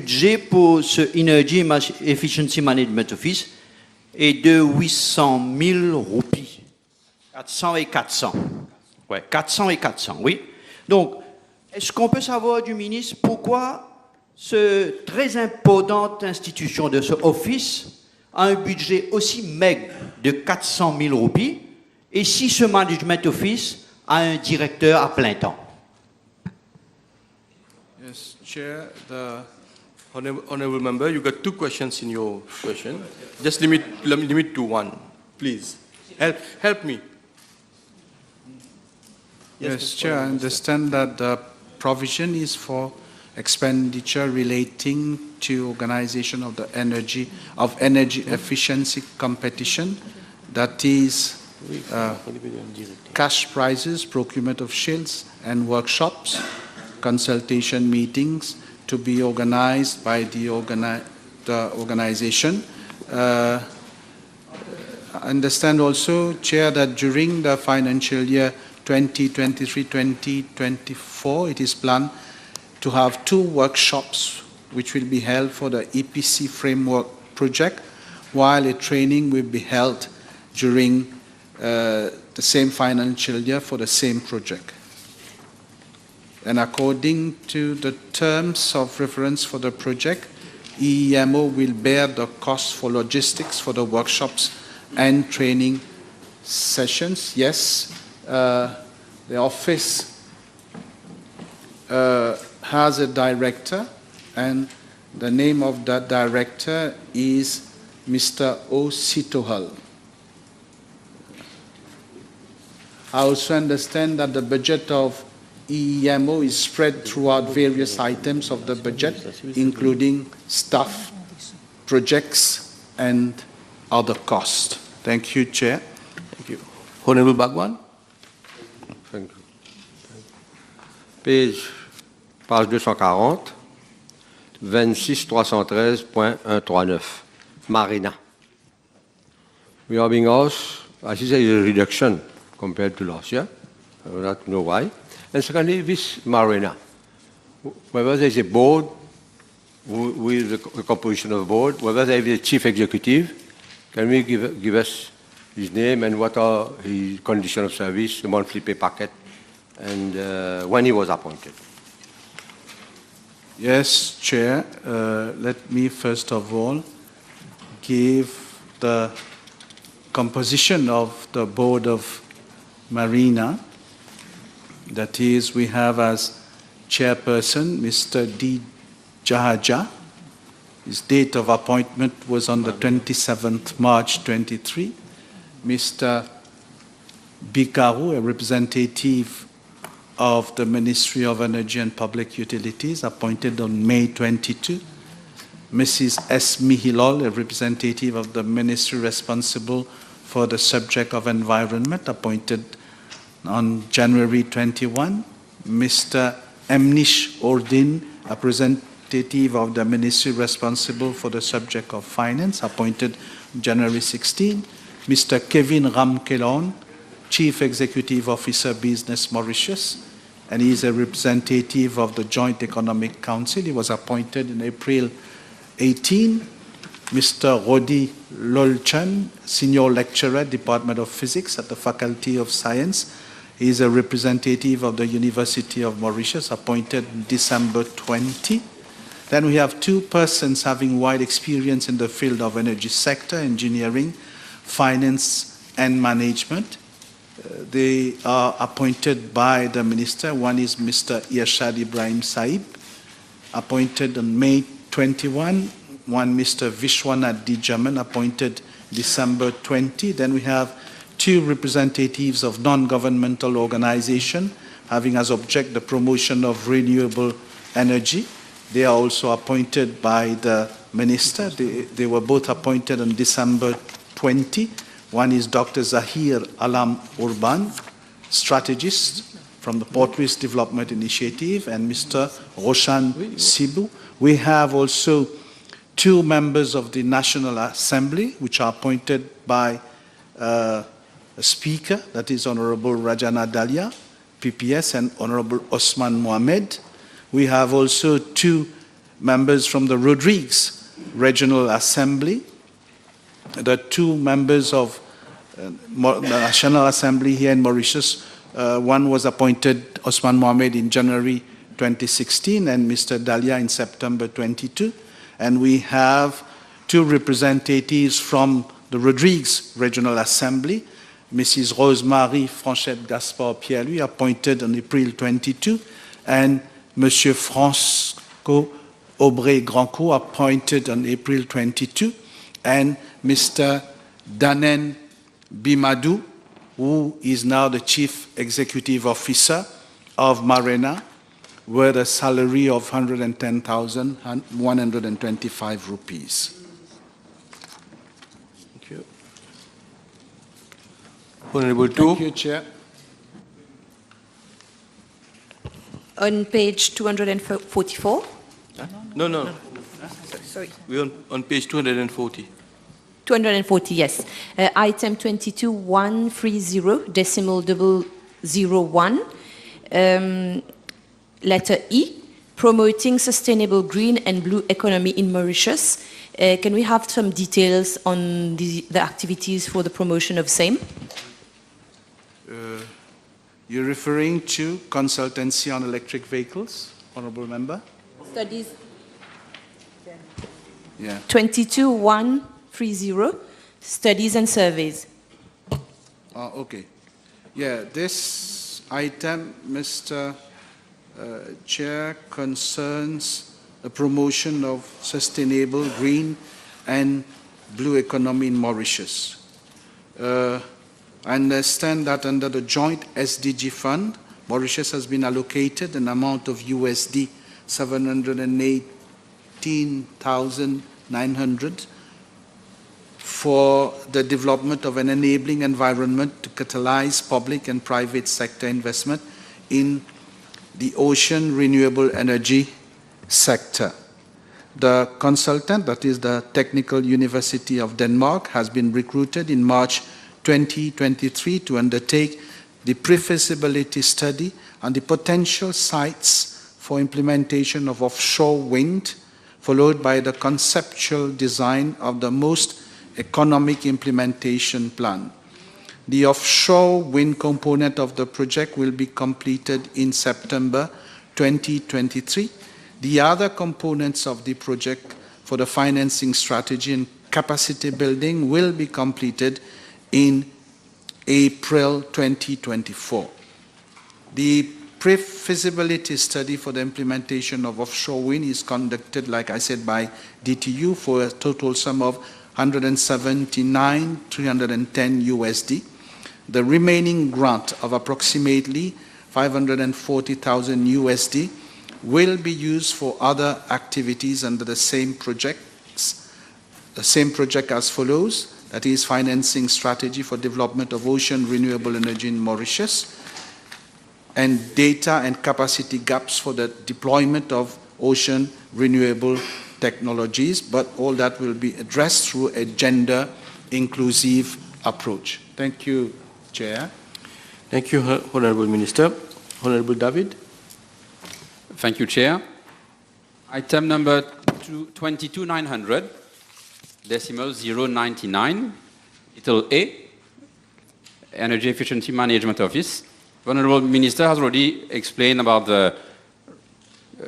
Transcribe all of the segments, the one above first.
budget pour ce Energy Efficiency Management Office est de 800 000 roupies. 400 et 400. Ouais, 400 et 400, oui. Donc, est-ce qu'on peut savoir du ministre pourquoi cette très importante institution de ce office a un budget aussi maigre de 400 000 roupies et si ce management office a un directeur à plein temps? Yes, Chair, the honorable member, you got two questions in your question. Just limit to one, please. Help me. Yes, Chair, I understand that the provision is for expenditure relating to organization of the energy efficiency competition, that is cash prizes, procurement of shields and workshops, consultation meetings to be organized by the organization. I understand also, Chair, that during the financial year 2023-2024, it is planned to have 2 workshops which will be held for the EPC framework project, while a training will be held during the same financial year for the same project. And according to the terms of reference for the project, EEMO will bear the cost for logistics for the workshops and training sessions. Yes, the office has a director, and the name of that director is Mr. O. Sitohal. I also understand that the budget of EEMO is spread throughout various items of the budget, including staff, projects, and other costs. Thank you, Chair. Thank you. Honorable Bhagwan. Thank you. Page 240, 26313.139, Marina. We are being asked, I see there is a reduction compared to last year. I do not know why. And secondly, this Marina, whether there is a board with the composition of the board, whether there is a chief executive, can we give us his name and what are his conditions of service, the monthly pay packet, and when he was appointed? Yes, Chair. Let me first of all give the composition of the Board of Marina. That is, we have as chairperson Mr. D. Jahaja. His date of appointment was on the 27th March 23. Mr. Bikaru, a representative of the Ministry of Energy and Public Utilities, appointed on May 22. Mrs. S. Mihilol, a representative of the ministry responsible for the subject of environment, appointed on January 21. Mr. Emnish Ordin, a representative of the ministry responsible for the subject of finance, appointed January 16. Mr. Kevin Ramkelon, Chief Executive Officer, Business Mauritius, and he is a representative of the Joint Economic Council. He was appointed in April 18. Mr. Rodi Lolchan, Senior Lecturer, Department of Physics at the Faculty of Science. He is a representative of the University of Mauritius, appointed in December 20. Then we have 2 persons having wide experience in the field of energy sector, engineering, finance, and management. They are appointed by the minister. One is Mr. Irshad Ibrahim Saib, appointed on May 21. One, Mr. Vishwanath Dijaman, appointed December 20. Then we have 2 representatives of non-governmental organization having as object the promotion of renewable energy. They are also appointed by the minister. They were both appointed on December 20. One is Dr. Zahir Alam Urban, strategist from the Portways Development Initiative, and Mr. Roshan Sibu. We have also 2 members of the National Assembly, which are appointed by a speaker, that is Honorable Rajana Dalia, PPS, and Honorable Osman Mohamed. We have also 2 members from the Rodrigues Regional Assembly, the 2 members of the National Assembly here in Mauritius. One was appointed, Osman Mohamed, in January 2016 and Mr. Dalia in September 22. And we have 2 representatives from the Rodrigues Regional Assembly, Mrs. Rosemary Franchette Gaspard Pierre-Louis, appointed on April 22, and Monsieur Franco Aubrey Grandco, appointed on April 22, and Mr. Danen Bimadou, who is now the Chief Executive Officer of Marina, with a salary of 110,125 rupees. Thank you. Honorable Tu. Thank you, Chair. On page 244. No. Sorry. We're on page 240. 240, yes. Item 22130, decimal 001. Letter E, promoting sustainable green and blue economy in Mauritius. Can we have some details on the activities for the promotion of same? You're referring to consultancy on electric vehicles, Honorable Member? Studies. Yeah. 22130, studies and surveys. Okay. Yeah, this item, Mr. Chair, concerns the promotion of sustainable green and blue economy in Mauritius. I understand that under the joint SDG fund, Mauritius has been allocated an amount of USD 718,900 for the development of an enabling environment to catalyze public and private sector investment in the ocean renewable energy sector. The consultant, that is the Technical University of Denmark, has been recruited in March 2023 to undertake the pre-feasibility study on the potential sites for implementation of offshore wind, followed by the conceptual design of the most economic implementation plan. The offshore wind component of the project will be completed in September 2023. The other components of the project for the financing strategy and capacity building will be completed in April 2024. The pre-feasibility study for the implementation of offshore wind is conducted, like I said, by DTU for a total sum of 179,310 USD. The remaining grant of approximately 540,000 USD will be used for other activities under the same projects. The same project as follows, that is financing strategy for development of ocean renewable energy in Mauritius, and data and capacity gaps for the deployment of ocean renewable technologies, but all that will be addressed through a gender-inclusive approach. Thank you, Chair. Thank you, Honorable Minister. Honorable David. Thank you, Chair. Item number 22900, decimal 099, little A, Energy Efficiency Management Office. Honorable Minister has already explained about the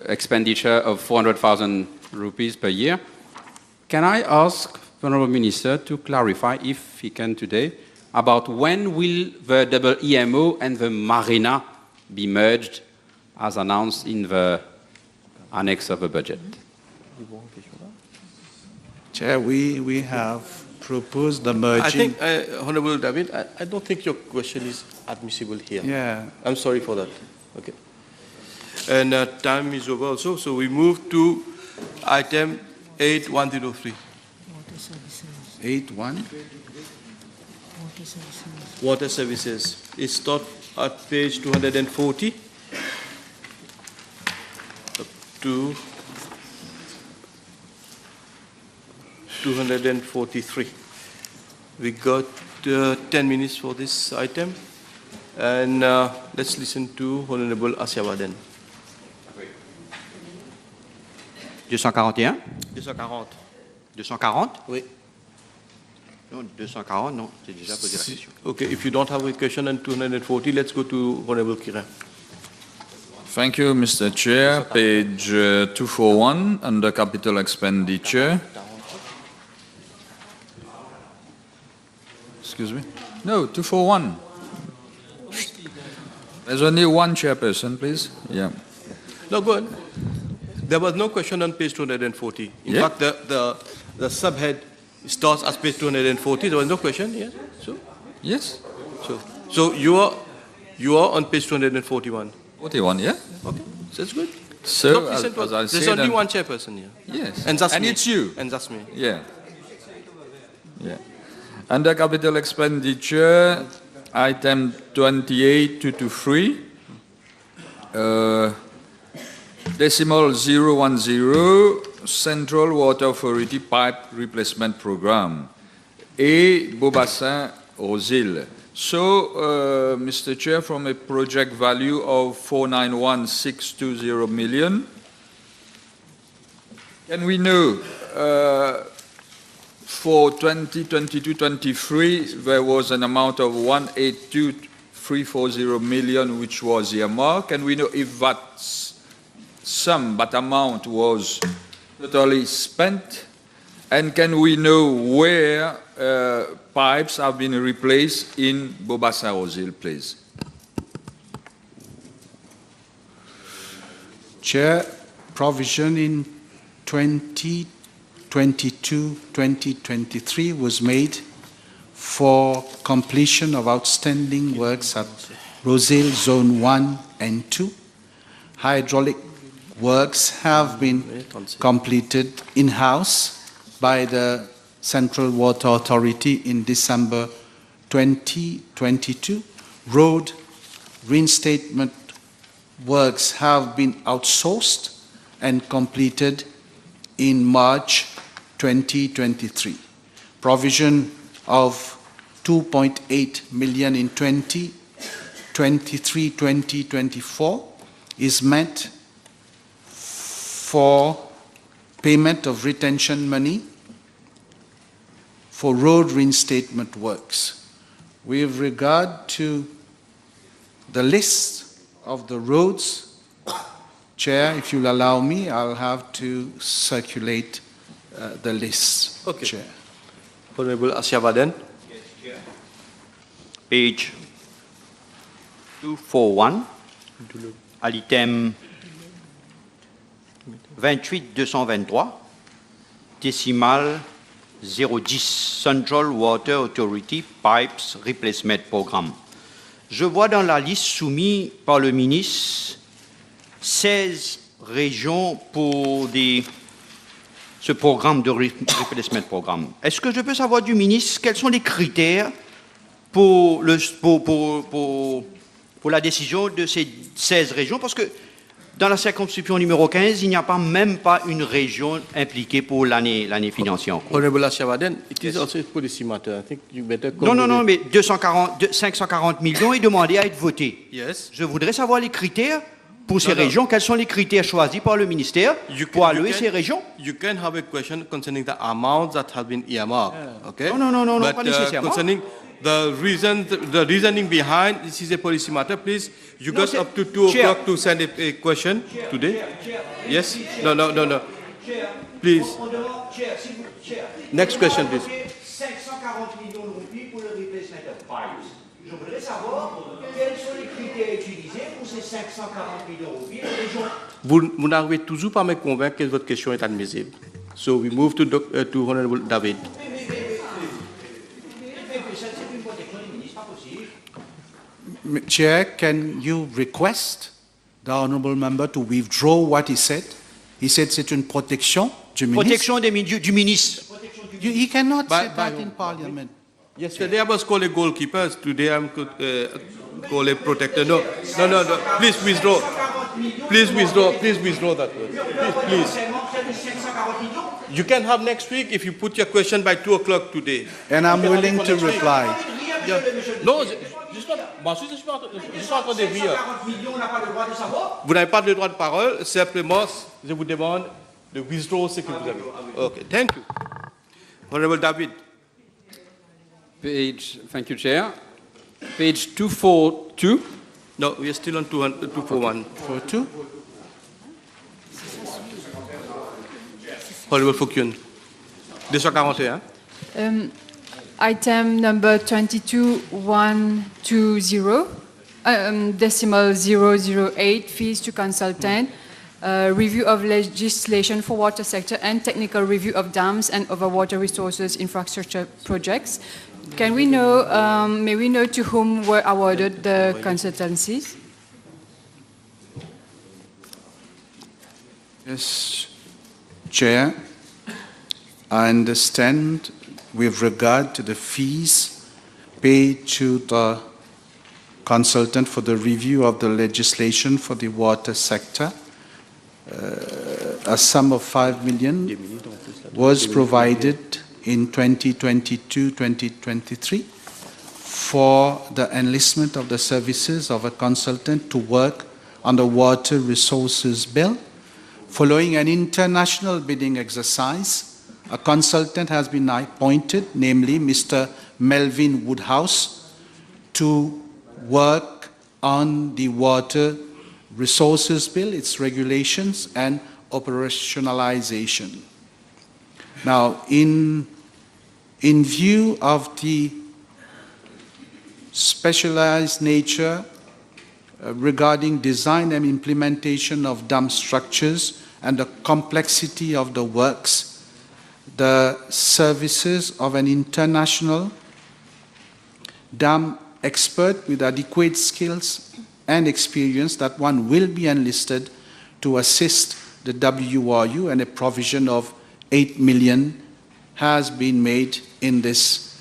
expenditure of 400,000 rupees per year. Can I ask Honorable Minister to clarify, if he can today, about when will the double EMO and the Marina be merged as announced in the annex of the budget? Chair, we have proposed the merging. I think, Honorable David, I don't think your question is admissible here. Yeah. I'm sorry for that. Okay. And time is over also, so we move to item 8103. 81. Water services. It starts at page 240 up to 243. We got 10 minutes for this item, and let's listen to Honorable Asyawaden. 241? 240. 240? Oui. Non, 240, non, j'ai déjà posé la question. Okay, if you don't have a question on 240, let's go to Honorable Kiran. Thank you, Mr. Chair. Page 241 under capital expenditure. Excuse me? No, 241. There's only one chairperson, please. Yeah. No, go on. There was no question on page 240. In Yeah. fact, the subhead starts as page 240. There was no question. Yeah. Yes. So you are on page 241. 41, yeah? Okay, so that's good. So, No, please, as I there's said, only one chairperson here. yes. And that's me. it's you. And that's me. Yeah. Yeah. Under capital expenditure, item 28223, decimal 010, Central Water Authority Pipe Replacement Program, et Beaubassin Rosil. So, Mr. Chair, from a project value of 491,620 million, can we know for 2022-23 there was an amount of 182,340 million which was earmarked? Can we know if that amount was totally spent? And can we know where pipes have been replaced in Beaubassin Rosil, please? Chair, provision in 2022-2023 was made for completion of outstanding works at Rosil Zone 1 and 2. Hydraulic works have been completed in-house by the Central Water Authority in December 2022. Road reinstatement works have been outsourced and completed in March 2023. Provision of 2.8 million in 2023-2024 is met for payment of retention money for road reinstatement works. With regard to the list of the roads, Chair, if you'll allow me, I'll have to circulate the list, Okay. Chair. Honorable Ashyavadan. Page 241, à l'item 28-223, décimal 010, Central Water Authority Pipes Replacement Programme. Je vois dans la liste soumise par le ministre 16 régions pour ce programme de replacement programme. Est-ce que je peux savoir du ministre quels sont les critères pour la décision de ces 16 régions? Parce que dans la circonscription numéro 15, il n'y a même pas une région impliquée pour l'année financière en cours. Honorable Ashyavadan, it is also a policy matter. I think you better Non, mais 540 millions est demandé à être voté. Yes. Je voudrais savoir les critères pour ces régions. Quels sont les critères choisis par le ministère pour allouer ces régions? You can have a question concerning the amount that has been earmarked. Okay? Non, But, pas nécessairement. concerning the reasoning behind, this is a policy matter. Please, you No, got Chair. up to 2 Chair. o'clock to send a question today. Yes? No. Please. Next question, please. 540 millions de roupies pour le replacement of pipes. Je voudrais savoir quels sont les critères utilisés pour ces 540 millions de roupies. Vous n'arrivez toujours pas à me convaincre que votre question est admissible. So we move to Honorable David. Chair, can you request the honourable member to withdraw what he said? He said c'est une protection du ministre. Protection du ministre. He cannot By- say that by- in Parliament. Yesterday I was called a goalkeeper. Today I'm called a protector. No. Please withdraw. Please withdraw that word. Please. You can have next week if you put your question by 2 o'clock today. And I'm willing to reply. Non, je suis pas en train de rire. Vous n'avez pas le droit de parole. Simplement, je vous demande The withdrawal security. Okay, thank you. Honorable David. Thank you, Chair. Page 242. No, we are still on 241. 42? Honorable Fouquion. 241. Item number 22120, decimal 008, fees to consultant, review of legislation for water sector and technical review of dams and other water resources infrastructure projects. Can we know, may we know to whom were awarded the consultancies? Yes, Chair. I understand with regard to the fees paid to the consultant for the review of the legislation for the water sector, a sum of 5 million was provided in 2022-2023 for the enlistment of the services of a consultant to work on the water resources bill. Following an international bidding exercise, a consultant has been appointed, namely Mr. Melvin Woodhouse, to work on the water resources bill, its regulations and operationalization. Now, in view of the specialized nature regarding design and implementation of dam structures and the complexity of the works, the services of an international dam expert with adequate skills and experience that one will be enlisted to assist the WRU, and a provision of 8 million has been made in this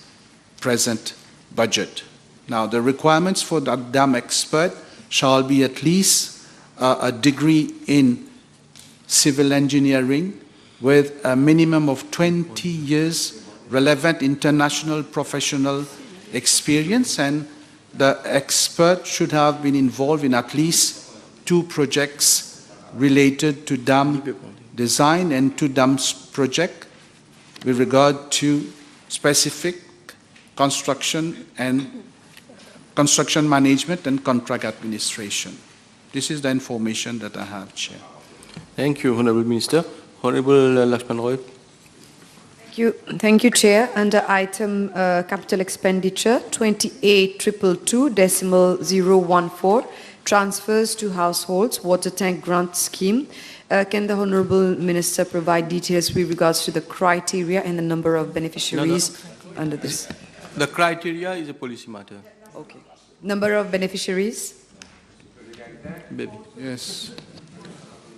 present budget. Now, the requirements for that dam expert shall be at least a degree in civil engineering with a minimum of 20 years relevant international professional experience, and the expert should have been involved in at least 2 projects related to dam design and 2 dams project with regard to specific construction management and contract administration. This is the information that I have, Chair. Thank you, Honorable Minister. Honorable Lakshman Roy. Thank you, Chair. Under item capital expenditure 28222 decimal 014, transfers to households water tank grant scheme. Can the Honorable Minister provide details with regards to the criteria and the number of beneficiaries under this? The criteria is a policy matter. Okay. Number of beneficiaries? Baby. Yes.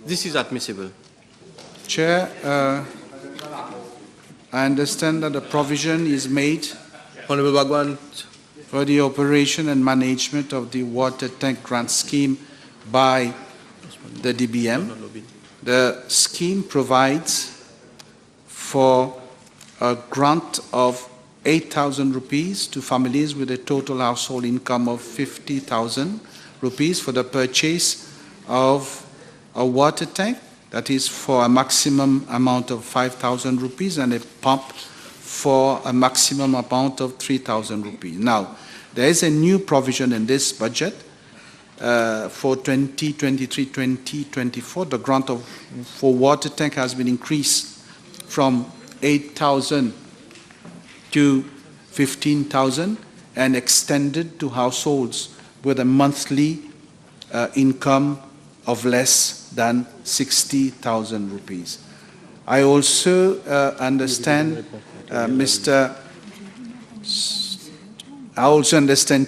This is admissible. Chair, I understand that a provision is made Honorable Bhagwan. for the operation and management of the water tank grant scheme by the DBM. The scheme provides for a grant of 8,000 rupees to families with a total household income of 50,000 rupees for the purchase of a water tank, that is for a maximum amount of 5,000 rupees, and a pump for a maximum amount of 3,000 rupees. Now, there is a new provision in this budget for 2023-2024. The grant for water tank has been increased from 8,000 to 15,000 and extended to households with a monthly income of less than 60,000 rupees. I also understand,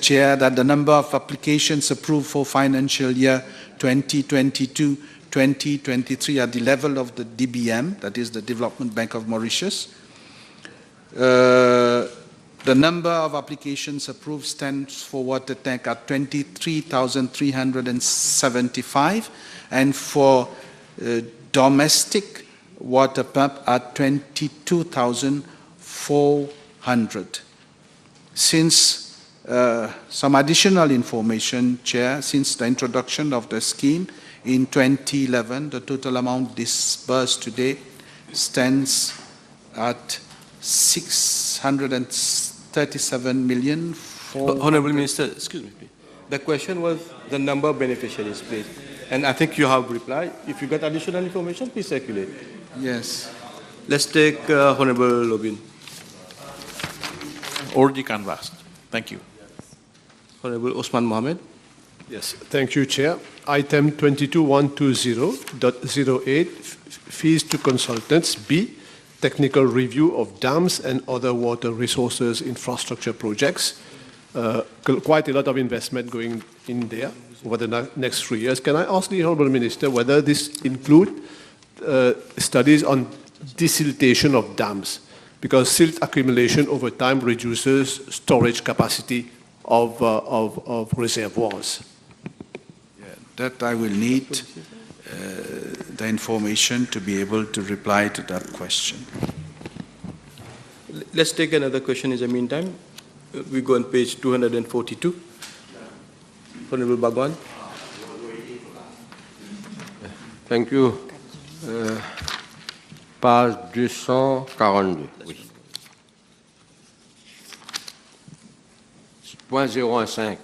Chair, that the number of applications approved for financial year 2022-2023 at the level of the DBM, that is the Development Bank of Mauritius, the number of applications approved stands for water tank at 23,375, and for domestic water pump at 22,400. Since some additional information, Chair, since the introduction of the scheme in 2011, the total amount disbursed today stands at 637 million. Honorable Minister, excuse me, please. The question was the number of beneficiaries, please. And I think you have replied. If you got additional information, please circulate. Yes. Let's take Honorable Lobin. Already canvassed. Thank you. Honorable Osman Mohammed. Yes, thank you, Chair. Item 22120.08, fees to consultants. B, technical review of dams and other water resources infrastructure projects. Quite a lot of investment going in there over the next 3 years. Can I ask the Honourable Minister whether this include studies on desiltation of dams? Because silt accumulation over time reduces storage capacity of reservoirs. Yeah, that I will need the information to be able to reply to that question. Let's take another question in the meantime. We go on page 242. Honorable Bhagwan. Thank you. Page 242, oui. Point 015.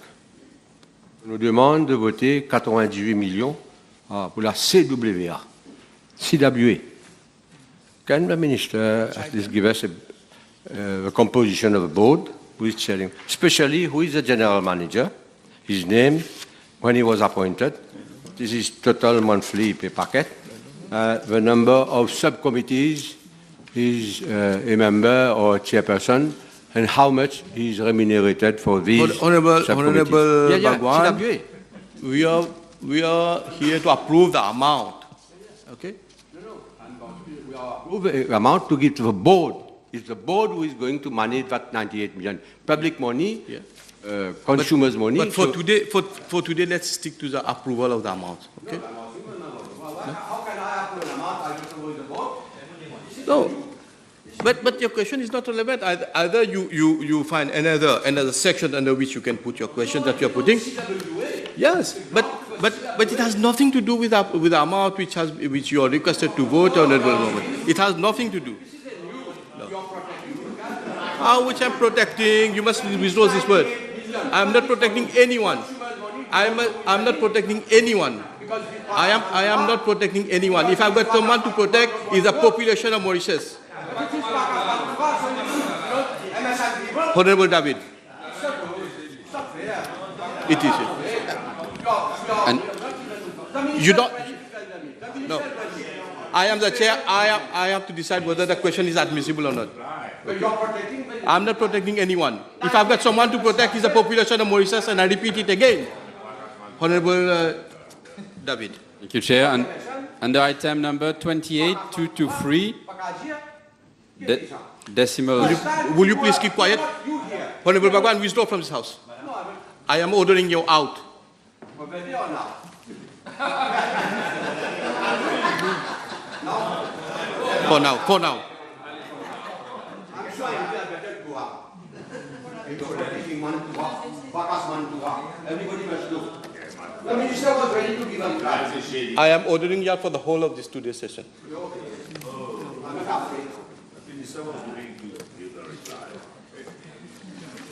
On nous demande de voter 98 millions pour la CWA. CWA. Can the Minister at least give us a composition of a board who is chairing, especially who is the general manager, his name, when he was appointed, this is total monthly pay packet, the number of subcommittees is a member or chairperson, and how much he is remunerated for these Honorable Bhagwan, CWA. we are here to approve the amount. Okay? We approve the amount to give to the board. It's the board who is going to manage that 98 million. Public money, consumers' money. But for today, let's stick to the approval of the amount. Okay? How can I approve an amount? I don't know the board. No. But your question is not relevant. Either you find another section under which you can put your question that you're putting. Yes, but it has nothing to do with the amount which you are requested to vote on at the moment. It has nothing to do. Which I'm protecting. You must withdraw this word. I'm not protecting anyone. I'm not protecting anyone. I am not protecting anyone. If I've got someone to protect, it's the population of Mauritius. Honorable David. It is. And you don't. No. I am the chair. I have to decide whether the question is admissible or not. I'm not protecting anyone. If I've got someone to protect, it's the population of Mauritius, and I repeat it again. Honorable David. thank you, Chair. And under item number 28223, decimal. Will you please keep quiet? Honorable Bhagwan, withdraw from this house. I am ordering you out. For now. I am ordering you out for the whole of this today's session.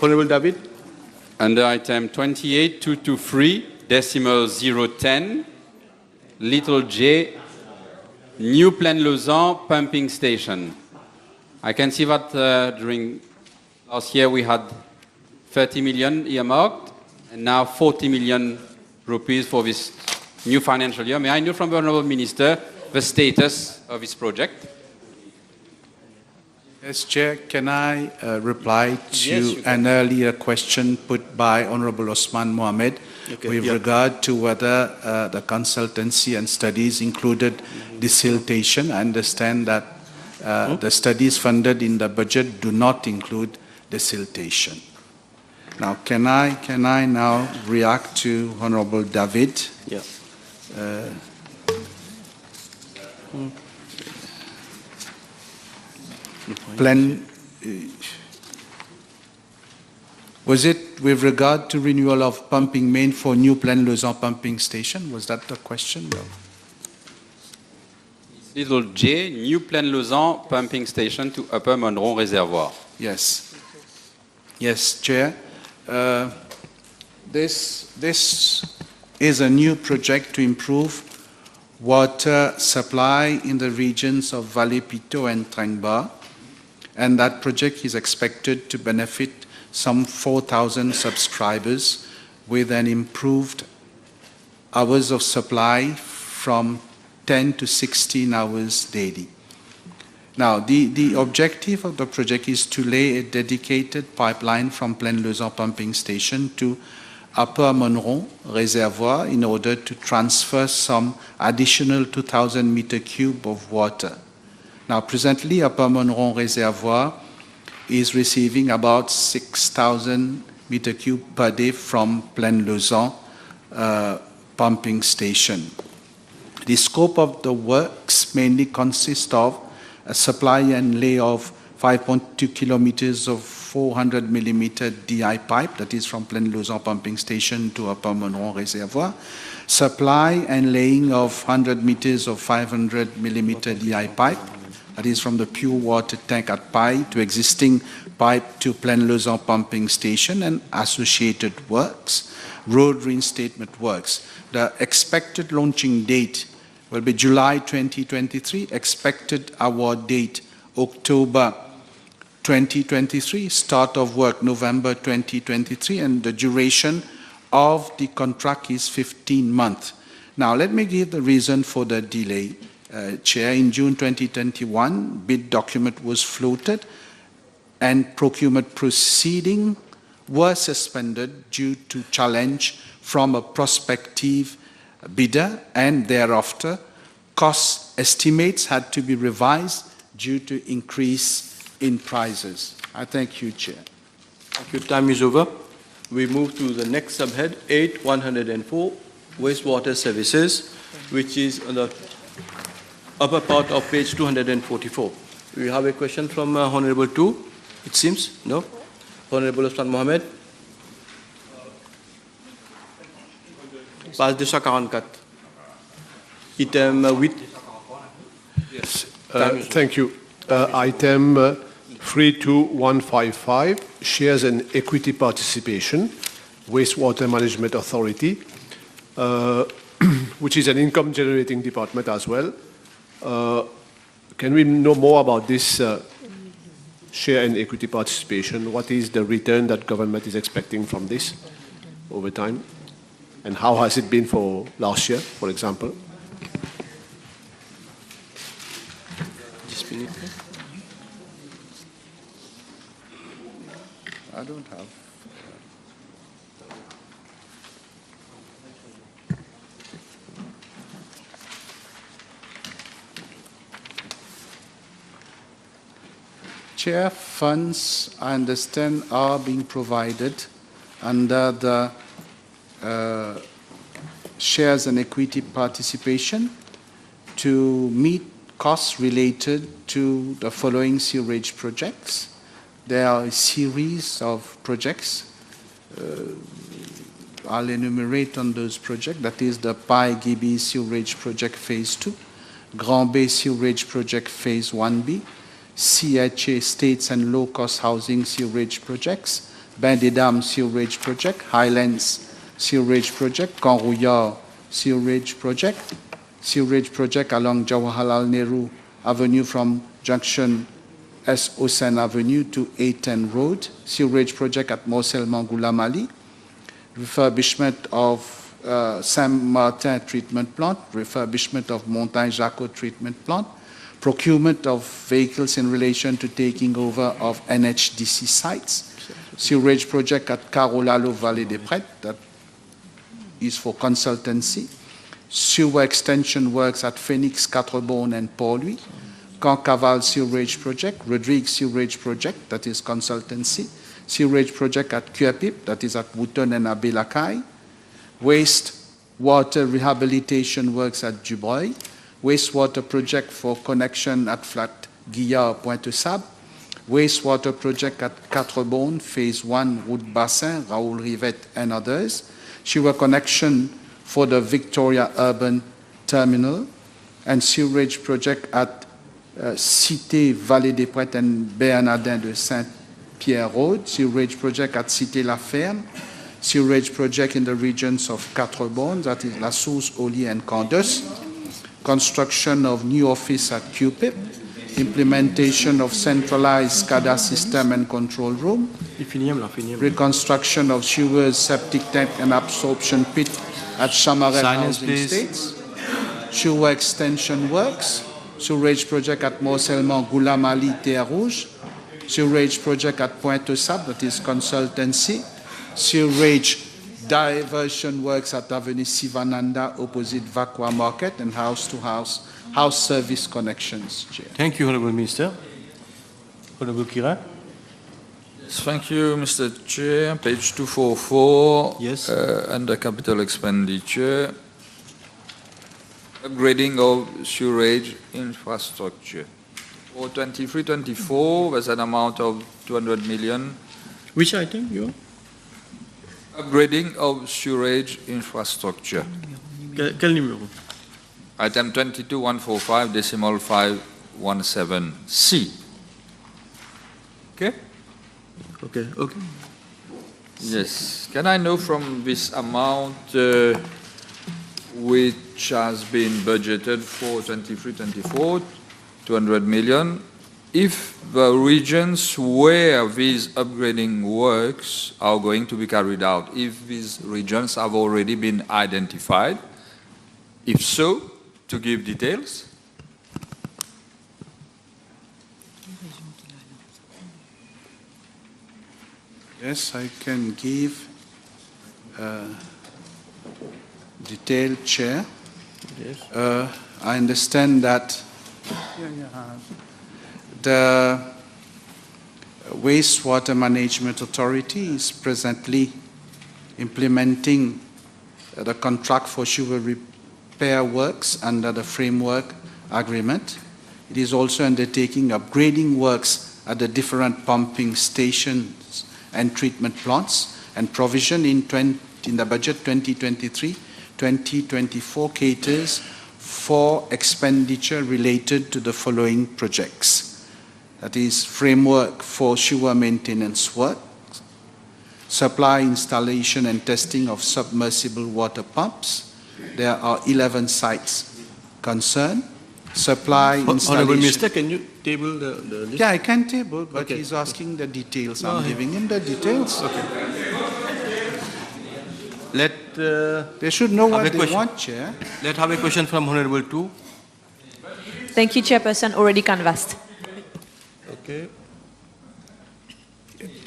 Honorable David. Under item 28223, decimal 010, little j, New Plaine-Lausanne pumping station. I can see that during last year we had 30 million earmarked, and now 40 million rupees for this new financial year. May I know from the Honourable Minister the status of this project? Yes, Chair, can I reply to Yes, an earlier question put by Honorable Osman Mohammed with regard to whether the consultancy and studies included desiltation? I understand that the studies funded in the budget do not include desiltation. Now, can I now react to Honorable David? Yes. Was it with regard to renewal of pumping main for new Plaine-Lausanne pumping station? Was that the question? No. Little J, new Plaine-Lausanne pumping station to Upper Monroe Reservoir. Yes. Yes, Chair. This is a new project to improve water supply in the regions of Vallée Pito and Trengba, and that project is expected to benefit some 4,000 subscribers with an improved hours of supply from 10 to 16 hours daily. Now, the objective of the project is to lay a dedicated pipeline from Plaine-Lausanne pumping station to Upper Monroe Reservoir in order to transfer some additional 2,000 meter cube of water. Now, presently, Upper Monroe Reservoir is receiving about 6,000 meter cube per day from Plaine-Lausanne pumping station. The scope of the works mainly consists of a supply and lay of 5.2 kilometers of 400 millimeter DI pipe, that is from Plaine-Lausanne pumping station to Upper Monroe Reservoir, supply and laying of 100 meters of 500 millimeter DI pipe, that is from the pure water tank at Pai to existing pipe to Plaine-Lausanne pumping station, and associated works, road reinstatement works. The expected launching date will be July 2023, expected award date October 2023, start of work November 2023, and the duration of the contract is 15 months. Now, let me give the reason for the delay. Chair, in June 2021, bid document was floated and procurement proceeding were suspended due to challenge from a prospective bidder, and thereafter cost estimates had to be revised due to increase in prices. I thank you, Chair. Thank you. Time is over. We move to the next subhead, 8104, wastewater services, which is on the upper part of page 244. We have a question from Honorable 2, it seems. No? Honorable Ustad Mohammed. Page 244. Item 8. Yes. Thank you. Item 32155, shares and equity participation, Wastewater Management Authority, which is an income-generating department as well. Can we know more about this share and equity participation? What is the return that government is expecting from this over time? And how has it been for last year, for example? I don't have. Chair, funds, I understand, are being provided under the shares and equity participation to meet costs related to the following sewerage projects. There are a series of projects. I'll enumerate on those projects. That is the Pai-Gibi Sewerage Project Phase 2, Grand Bay Sewerage Project Phase 1B, CHA States and Low-Cost Housing Sewerage Projects, Bain des Dames Sewerage Project, Highlands Sewerage Project, Canrouillard Sewerage Project along Jawaharlal Nehru Avenue from Junction S. Hossain Avenue to A10 Road, sewerage project at Morsel Mangoula, Mali, refurbishment of Saint-Martin treatment plant, refurbishment of Montagne Jaco treatment plant, procurement of vehicles in relation to taking over of NHDC sites, sewerage project at Carolalo Vallée des Prêtres, that is for consultancy, sewer extension works at Phoenix, Quatre-Bornes and Port-Louis, Cancavale Sewerage Project, Rodrigue Sewerage Project, that is consultancy, Sewerage Project at Cuapip, that is at Wouton and Abelakai, Waste Water Rehabilitation Works at Dubreuil, Wastewater Project for connection at Flat Guillard, Pointe-Sable, wastewater project at Quatre-Bornes, Phase 1, Route Bassin, Raoul Rivette, and others, sewer connection for the Victoria Urban Terminal, and sewerage project at Cité Vallée des Prêtres and Bernardin de Saint-Pierre Road, sewerage project at Cité La Ferme, sewerage project in the regions of Quatre-Bornes, that is La Source, Oli, and Candos, construction of new office at QPIP, implementation of centralized SCADA system and control room, reconstruction of sewers, septic tank, and absorption pit at Chamarel Housing Estates, sewer extension works, sewerage project at Morcellement, Goulamali, Terre Rouge, sewerage project at Pointe-aux-Sables, that is consultancy, sewerage diversion works at Avenue Sivananda opposite Vakwa Market, and house-to-house house service connections. Chair. Thank you, Honorable Minister. Honorable Kira. Thank you, Mr. Chair. Page 244. Yes. Under capital expenditure, upgrading of sewerage infrastructure. For 23-24, there's an amount of 200 million. Which item you? Upgrading of sewerage infrastructure. Quel numéro? Item 22-145, decimal 517C. Okay? Okay, okay. Yes. Can I know from this amount which has been budgeted for 23-24, 200 million, if the regions where these upgrading works are going to be carried out, if these regions have already been identified, if so, to give details? Yes, I can give detailed, Chair. Yes. I understand that the Wastewater Management Authority is presently implementing the contract for sewer repair works under the framework agreement. It is also undertaking upgrading works at the different pumping stations and treatment plants, and provision in the budget 2023-2024 caters for expenditure related to the following projects. That is, framework for sewer maintenance work, supply, installation and testing of submersible water pumps. There are 11 sites concerned. Supply, installation. Honorable Minister, can you table the list? Yeah, I can table, but Okay. he's asking the details. I'm giving him the details. Okay. Let They should know have a what they question. want, Chair. Let's have a question from Honorable 2. Thank you, Chairperson. Already canvassed. Okay.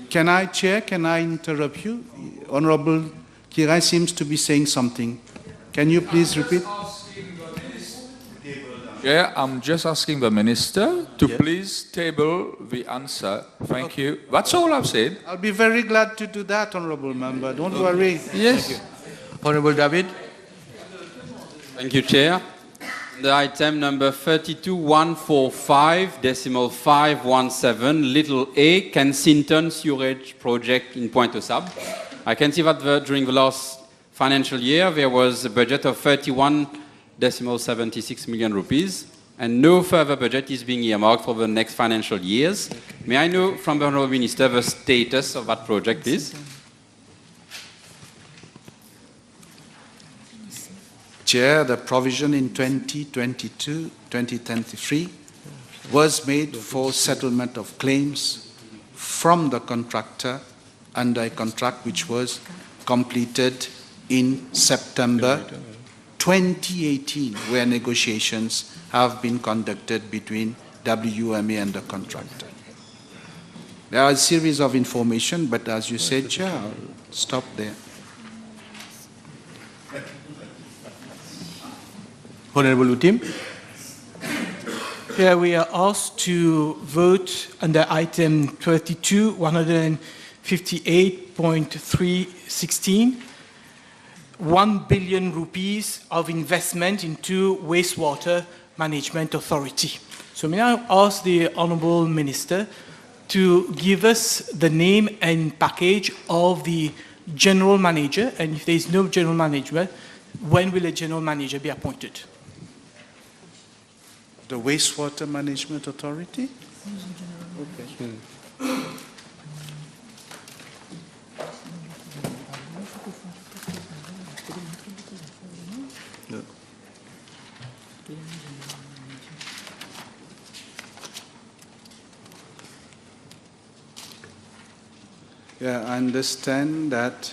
Can I, Chair, can I interrupt you? Honorable Kirai seems to be saying something. Can you please repeat? Yeah, I'm just asking the Minister to Yes. please table the answer. Thank you. That's all I've said. I'll be very glad to do that, Honorable Member. Don't worry. Yes. Honorable David. Thank you, Chair. The item number 32145, decimal 517, little a, Kensington Sewerage Project in Pointe-aux-Sables. I can see that during the last financial year, there was a budget of 31.76 million rupees, and no further budget is being earmarked for the next financial years. May I know from the Honourable Minister the status of that project, please? Chair, the provision in 2022-2023 was made for settlement of claims from the contractor under a contract which was completed in September 2018, where negotiations have been conducted between WMA and the contractor. There are a series of information, but as you said, Chair, I'll stop there. Honorable Utim. Here we are asked to vote under item 32, 158.316, 1 billion rupees of investment into wastewater management authority. So may I ask the Honourable Minister to give us the name and package of the general manager, and if there is no general manager, when will a general manager be appointed? The Wastewater Management Authority? Okay. Yeah, I understand that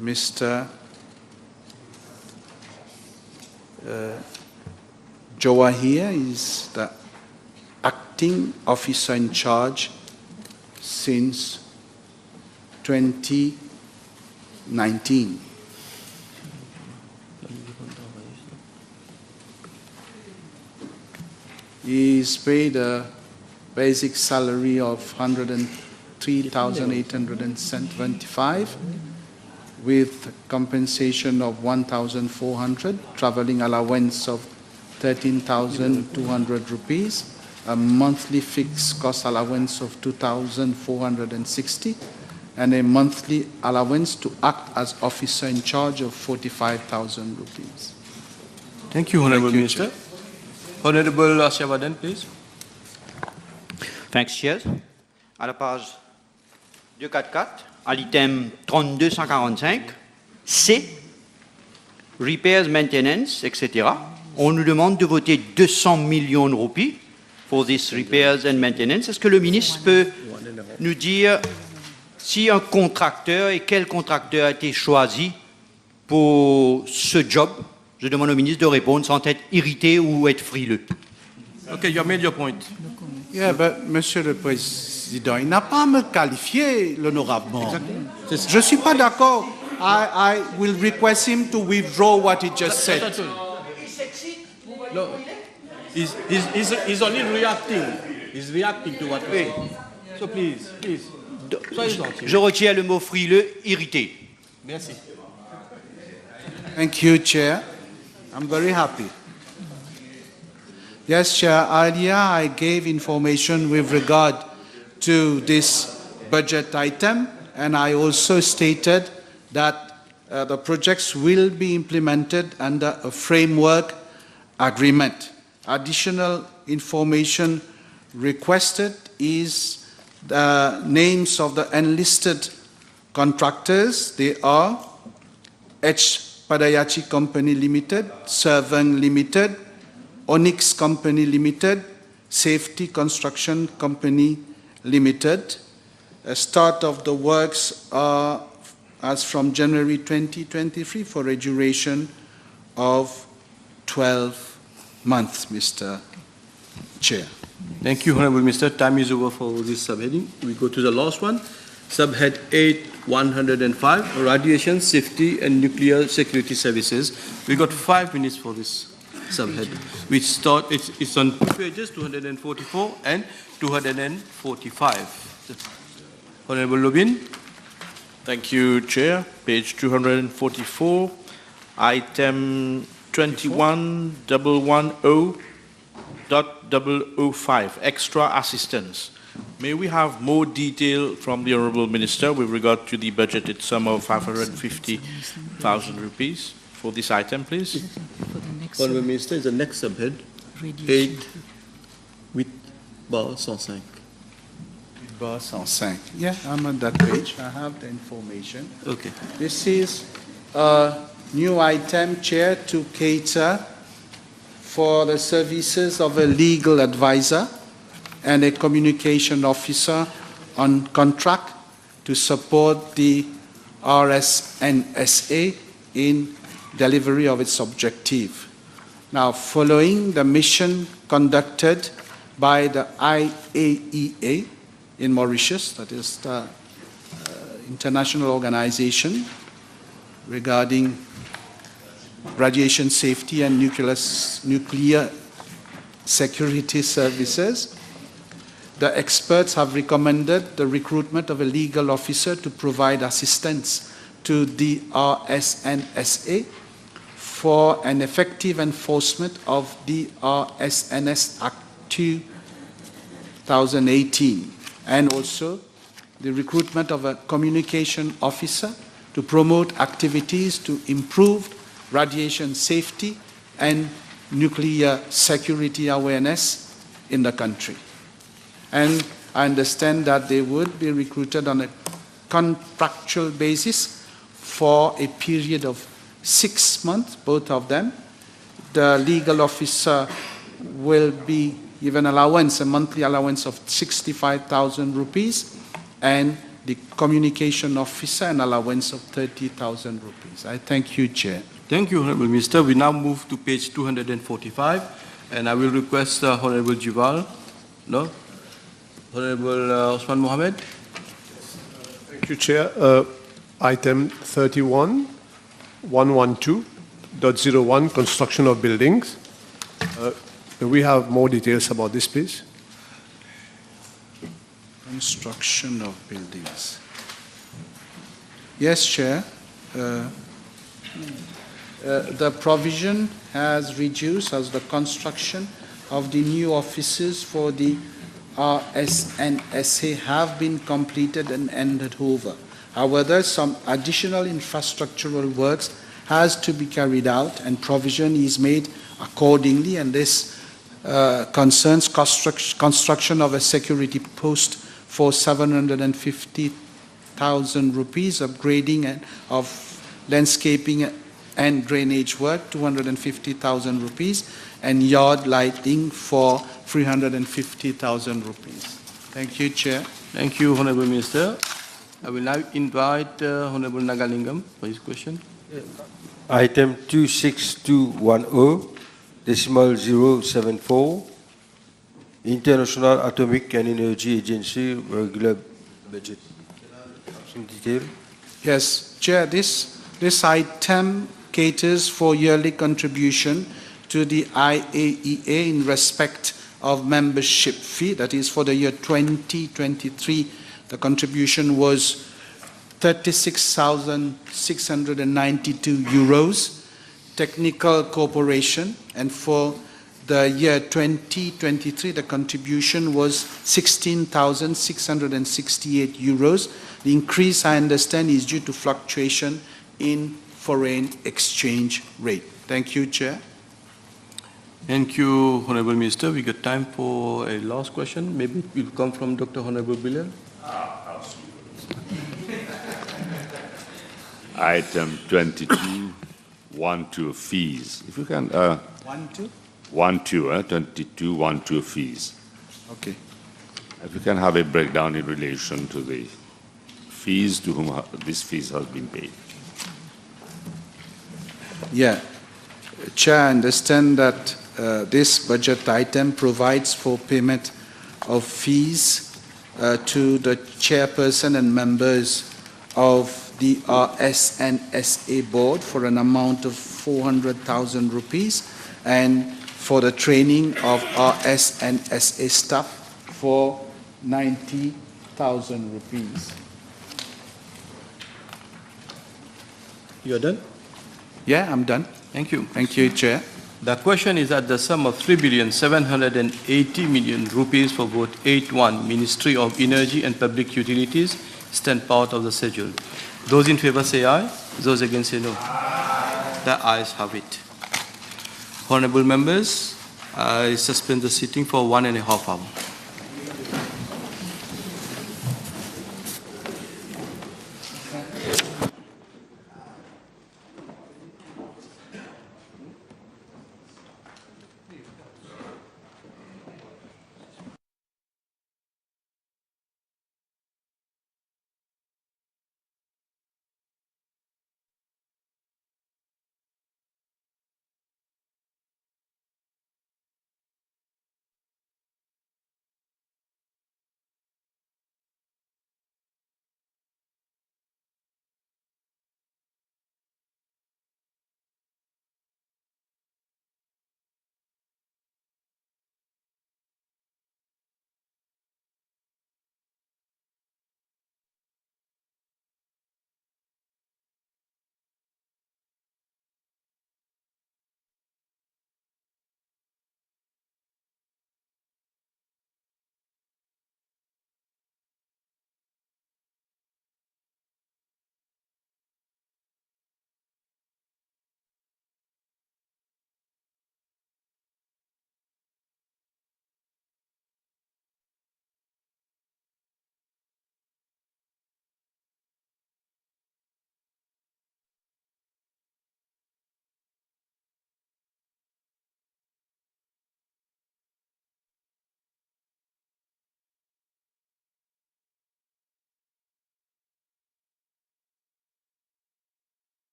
Mr. Jawahir is the acting officer in charge since 2019. He is paid a basic salary of 103,875 with compensation of 1,400, traveling allowance of 13,200 rupees, a monthly fixed cost allowance of 2,460, and a monthly allowance to act as officer in charge of 45,000 rupees. Thank you, Honorable Minister. Honorable Asyawadan, please. Thanks, Chair. À la page 244, à l'item 3245, C, repairs, maintenance, etc. On nous demande de voter 200 millions de roupies for this repairs and maintenance. Est-ce que le ministre peut nous dire si un contracteur et quel contracteur a été choisi pour ce job? Je demande au ministre de répondre sans être irrité ou être frileux. Okay, you have made your point. Yeah, but Monsieur le Président, il n'a pas à me qualifier l'honorablement. Je ne suis pas d'accord. I will request him to withdraw what he just said. No, he's only reacting. He's reacting to what you say. So please. Je retiens le mot frileux, irrité. Merci. Thank you, Chair. I'm very happy. Yes, Chair, earlier I gave information with regard to this budget item, and I also stated that the projects will be implemented under a framework agreement. Additional information requested is the names of the enlisted contractors. They are H. Padayachi Company Limited, Servang Limited, Onyx Company Limited, Safety Construction Company Limited. A start of the works are as from January 2023 for a duration of 12 months, Mr. Chair. Thank you, Honorable Minister. Time is over for this subheading. We go to the last one. Subhead 8.105, Radiation Safety and Nuclear Security Services. We got 5 minutes for this subhead, which it's on 2 pages, 244 and 245. Honorable Lubin. Thank you, Chair. Page 244, item 21.110.005, extra assistance. May we have more detail from the Honourable Minister with regard to the budgeted sum of 550,000 rupees for this item, please? Honourable Minister, is the next subhead 8 with bar 105. Bar 105. Yeah, I'm on that page. I have the information. Okay. This is a new item, Chair, to cater for the services of a legal advisor and a communication officer on contract to support the RSNSA in delivery of its objective. Now, following the mission conducted by the IAEA in Mauritius, that is the international organization regarding radiation safety and nuclear security services, the experts have recommended the recruitment of a legal officer to provide assistance to the RSNSA for an effective enforcement of the RSNS Act 2018, and also the recruitment of a communication officer to promote activities to improve radiation safety and nuclear security awareness in the country. And I understand that they would be recruited on a contractual basis for a period of 6 months, both of them. The legal officer will be given allowance, a monthly allowance of 65,000 rupees, and the communication officer an allowance of 30,000 rupees. I thank you, Chair. Thank you, Honorable Minister. We now move to page 245, and I will request Honorable Jival. No? Honorable Osman Mohammed. Thank you, Chair. Item 31.112.01, construction of buildings. May we have more details about this, please? Construction of buildings. Yes, Chair. The provision has reduced as the construction of the new offices for the RSNSA have been completed and handed over. However, some additional infrastructural works has to be carried out, and provision is made accordingly, and this concerns construction of a security post for 750,000 rupees, upgrading of landscaping and drainage work, 250,000 rupees, and yard lighting for 350,000 rupees. Thank you, Chair. Thank you, Honorable Minister. I will now invite Honorable Nagalingam for his question. Item 26210.074, International Atomic and Energy Agency regular budget. Some detail? Yes, Chair, this item caters for yearly contribution to the IAEA in respect of membership fee. That is for the year 2023. The contribution was 36,692 euros. Technical cooperation, and for the year 2023, the contribution was 16,668 euros. The increase, I understand, is due to fluctuation in foreign exchange rate. Thank you, Chair. Thank you, Honorable Minister. We got time for a last question. Maybe it will come from Dr. Honorable Bilal. Item 22.12 fees. If you can. 22.12 fees. Okay. If you can have a breakdown in relation to the fees to whom this fees has been paid. Yeah. Chair, I understand that this budget item provides for payment of fees to the chairperson and members of the RSNSA board for an amount of 400,000 rupees, and for the training of RSNSA staff for 90,000 rupees. You are done? Yeah, I'm done. Thank you. Thank you, Chair. The question is that the sum of 3,780,000,000 rupees for vote 8.1, Ministry of Energy and Public Utilities, stand part of the schedule. Those in favor say aye. Those against say no. The ayes have it. Honorable members, I suspend the sitting for 1.5 hours.